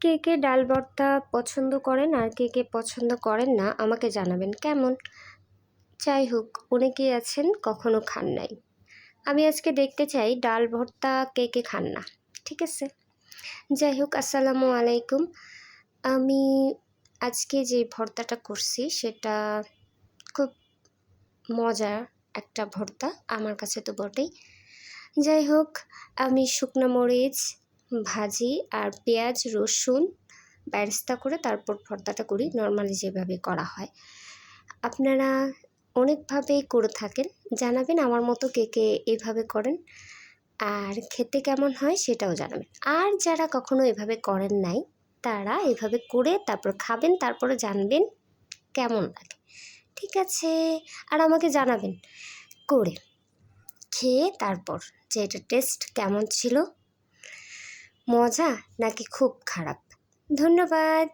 কে কে ডাল ভর্তা পছন্দ করেন আর কে কে পছন্দ করেন না আমাকে জানাবেন কেমন। যাই হোক, অনেকেই আছেন কখনো খান নাই। আমি আজকে দেখতে চাই ডাল ভর্তা কে কে খান না। ঠিক আছে, যাই হোক, আসসালামু আলাইকুম। আমি আজকে যে ভর্তাটা করছি সেটা খুব মজার একটা ভর্তা, আমার কাছে তো বটেই। যাই হোক, আমি শুকনো মরিচ ভাজি আর পেঁয়াজ রসুন বেরেস্তা করে তারপর ভর্তাটা করি, নর্মালি যেভাবে করা হয়। আপনারা অনেকভাবেই করে থাকেন, জানাবেন আমার মতো কে কে এভাবে করেন আর খেতে কেমন হয় সেটাও জানাবেন। আর যারা কখনো এভাবে করেন নাই তারা এভাবে করে তারপর খাবেন, তারপরে জানবেন কেমন লাগে। ঠিক আছে, আর আমাকে জানাবেন করে খেয়ে তারপর যে এটা টেস্ট কেমন ছিল, মজা নাকি খুব খারাপ। ধন্যবাদ।